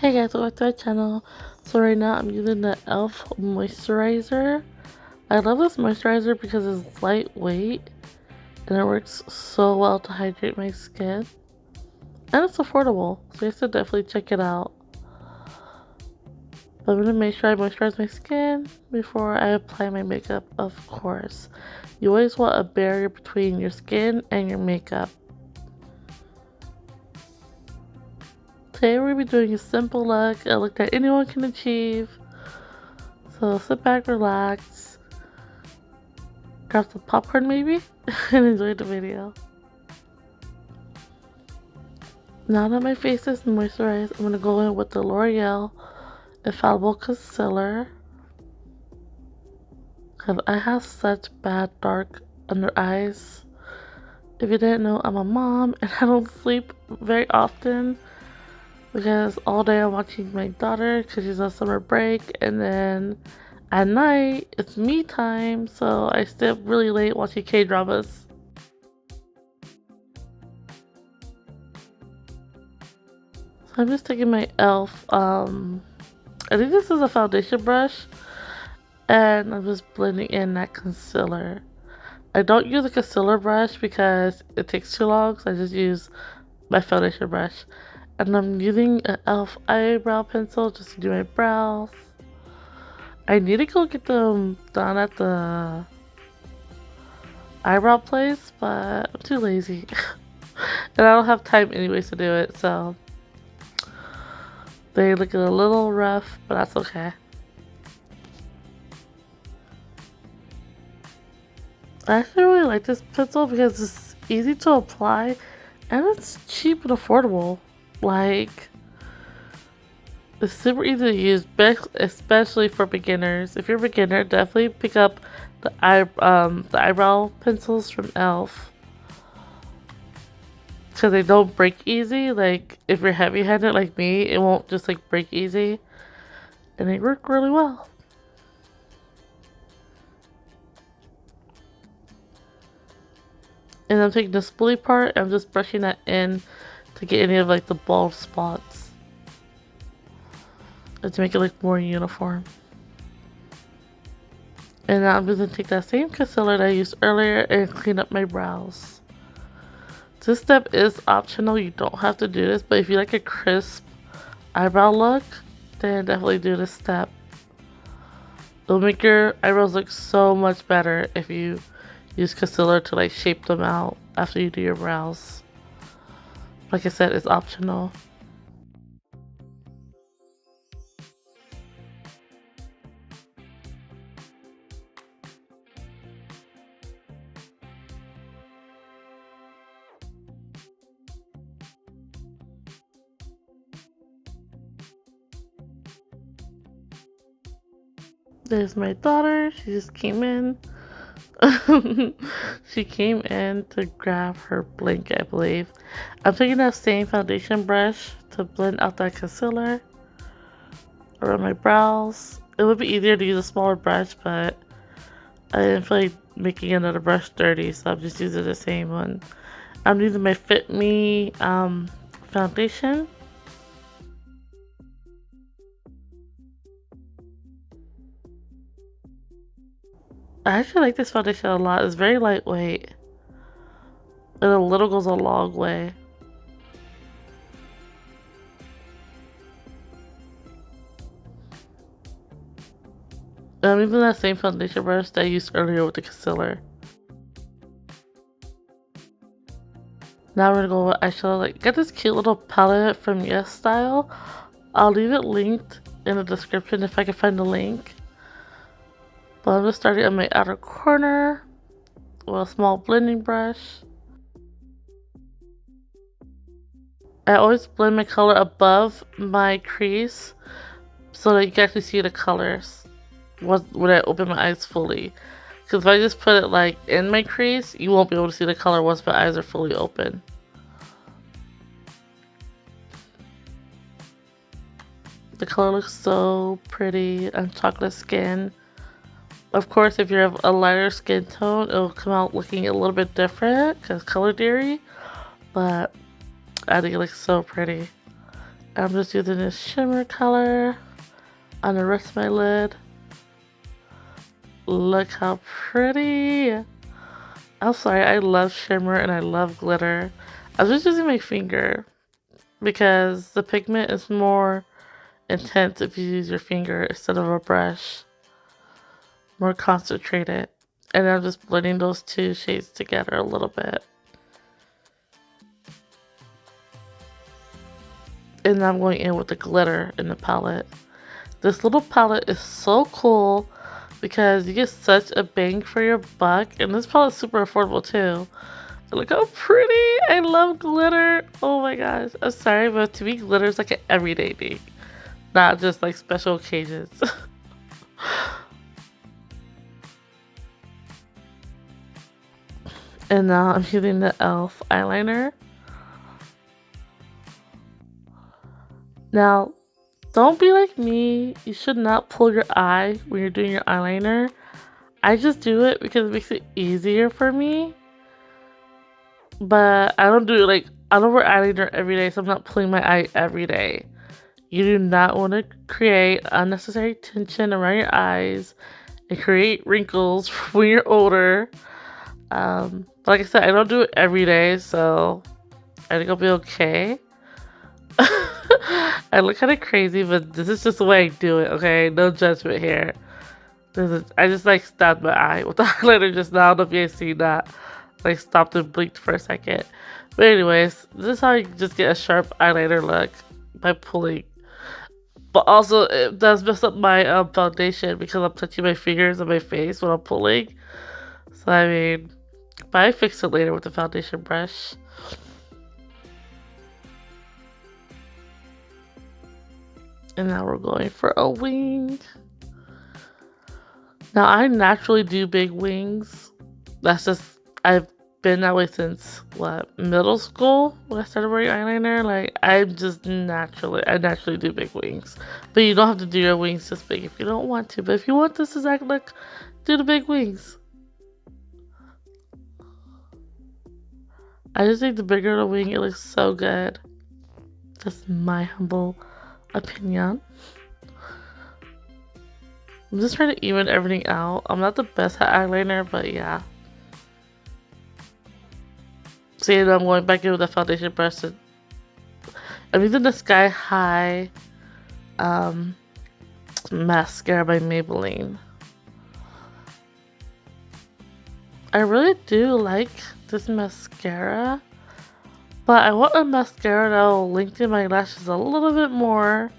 Hey guys, welcome to my channel. So right now I'm using the e.l.f. moisturizer. I love this moisturizer because it's lightweight and it works so well to hydrate my skin. And it's affordable, so you should definitely check it out. But I'm going to make sure I moisturize my skin before I apply my makeup, of course. You always want a barrier between your skin and your makeup. Today we're going to be doing a simple look, a look that anyone can achieve. So sit back, relax, grab some popcorn maybe, and enjoy the video. Now that my face is moisturized, I'm going to go in with the L'Oreal Infallible Concealer. Because I have such bad dark under eyes. If you didn't know, I'm a mom and I don't sleep very often. Because all day I'm watching my daughter because she's on summer break, and then at night it's me time, so I stay up really late watching K-dramas. So I'm just taking my e.l.f. I think this is a foundation brush, and I'm just blending in that concealer. I don't use a concealer brush because it takes too long, so I just use my foundation brush. And I'm using an e.l.f. eyebrow pencil just to do my brows. I need to go get them done at the eyebrow place, but I'm too lazy. And I don't have time anyways to do it, so they look a little rough, but that's okay. I actually really like this pencil because it's easy to apply and it's cheap and affordable. Like, it's super easy to use, especially for beginners. If you're a beginner, definitely pick up the eyebrow pencils from e.l.f. because they don't break easy. Like, if you're heavy-handed like me, it won't just like break easy, and they work really well. And I'm taking the spoolie part, I'm just brushing that in to get any of like the bald spots and to make it look more uniform. And now I'm just going to take that same concealer that I used earlier and clean up my brows. This step is optional, you don't have to do this, but if you like a crisp eyebrow look, then definitely do this step. It'll make your eyebrows look so much better if you use concealer to like shape them out after you do your brows. Like I said, it's optional. There's my daughter, she just came in. She came in to grab her blink, I believe. I'm taking that same foundation brush to blend out that concealer around my brows. It would be easier to use a smaller brush, but I didn't feel like making another brush dirty, so I'm just using the same one. I'm using my Fit Me foundation. I actually like this foundation a lot. It's very lightweight. And a little goes a long way. And I'm using that same foundation brush that I used earlier with the concealer. Now we're gonna go with eyeshadow. Like, get this cute little palette from Yes Style. I'll leave it linked in the description if I can find the link. But I'm just starting on my outer corner with a small blending brush. I always blend my color above my crease so that you can actually see the colors when I open my eyes fully. Because if I just put it like in my crease, you won't be able to see the color once my eyes are fully open. The color looks so pretty on chocolate skin. Of course, if you have a lighter skin tone, it'll come out looking a little bit different because color theory. But I think it looks so pretty. I'm just using this shimmer color on the rest of my lid. Look how pretty. I'm sorry, I love shimmer and I love glitter. I was just using my finger because the pigment is more intense if you use your finger instead of a brush. More concentrated. And I'm just blending those two shades together a little bit. And I'm going in with the glitter in the palette. This little palette is so cool because you get such a bang for your buck. And this palette's super affordable too. Look how pretty! I love glitter! Oh my gosh. I'm sorry, but to me glitter is like an everyday thing. Not just like special occasions. And now I'm using the e.l.f. eyeliner. Now, don't be like me. You should not pull your eye when you're doing your eyeliner. I just do it because it makes it easier for me. But I don't do it like, I don't wear eyeliner every day, so I'm not pulling my eye every day. You do not want to create unnecessary tension around your eyes and create wrinkles when you're older. But like I said, I don't do it every day, so I think I'll be okay. I look kind of crazy, but this is just the way I do it, okay? No judgment here. I just like stabbed my eye with the highlighter just now. I don't know if you guys seen that. Like stopped and blinked for a second. But anyways, this is how you just get a sharp eyeliner look by pulling. But also, it does mess up my foundation because I'm touching my fingers on my face when I'm pulling. So I mean, but I fix it later with the foundation brush. And now we're going for a wing. Now I naturally do big wings. That's just, I've been that way since what, middle school when I started wearing eyeliner. Like I naturally do big wings. But you don't have to do your wings this big if you don't want to. But if you want this exact look, do the big wings. I just think the bigger the wing, it looks so good. That's my humble opinion. I'm just trying to even everything out. I'm not the best at eyeliner, but yeah. See, I'm going back in with the foundation brush. I'm using the Sky High mascara by Maybelline. I really do like this mascara, but I want a mascara that will lengthen my lashes a little bit more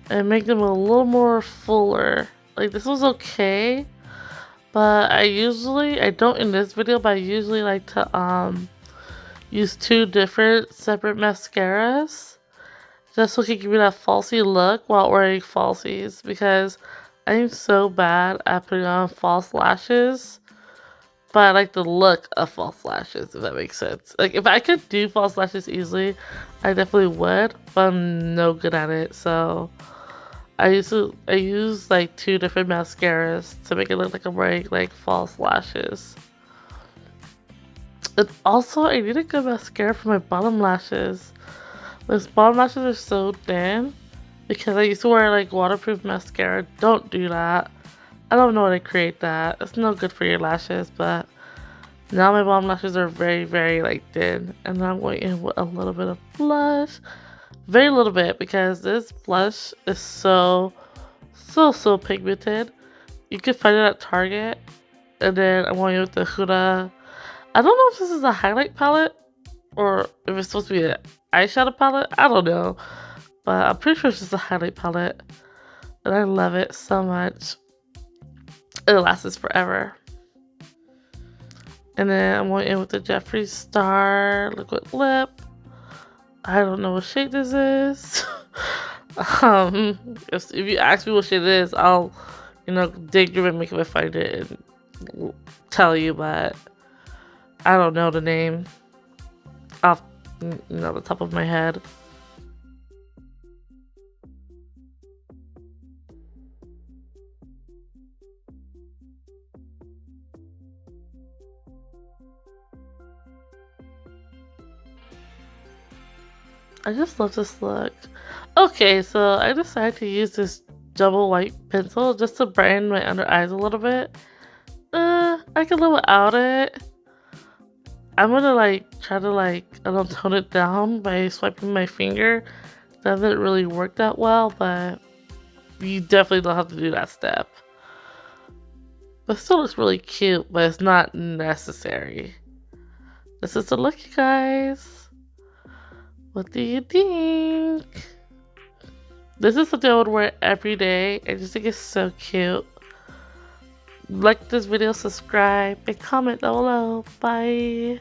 and make them a little more fuller. Like this was okay, but I don't in this video, but I usually like to use two different separate mascaras just so it can give me that falsy look while wearing falsies, because I'm so bad at putting on false lashes. But I like the look of false lashes, if that makes sense. Like, if I could do false lashes easily, I definitely would, but I'm no good at it, so I use like two different mascaras to make it look like I'm wearing like false lashes. And also, I need a good mascara for my bottom lashes. Those bottom lashes are so thin because I used to wear like waterproof mascara. Don't do that. I don't know how to create that. It's no good for your lashes, but now my bottom lashes are very, very like thin. And now I'm going in with a little bit of blush. Very little bit because this blush is so pigmented. You can find it at Target. And then I'm going with the Huda. I don't know if this is a highlight palette or if it's supposed to be an eyeshadow palette. I don't know. But I'm pretty sure it's just a highlight palette. And I love it so much. It lasts forever. And then I'm going in with the Jeffree Star liquid lip. I don't know what shade this is. If you ask me what shade it is, I'll, dig through my makeup and find it and tell you, but I don't know the name off, the top of my head. I just love this look. Okay, so I decided to use this double white pencil just to brighten my under eyes a little bit. I can live without it. I'm gonna like try to like I don't tone it down by swiping my finger. That doesn't really work that well, but you definitely don't have to do that step. But it still looks really cute, but it's not necessary. This is the look, you guys. What do you think? This is something I would wear every day. I just think it's so cute. Like this video, subscribe, and comment down below. Bye.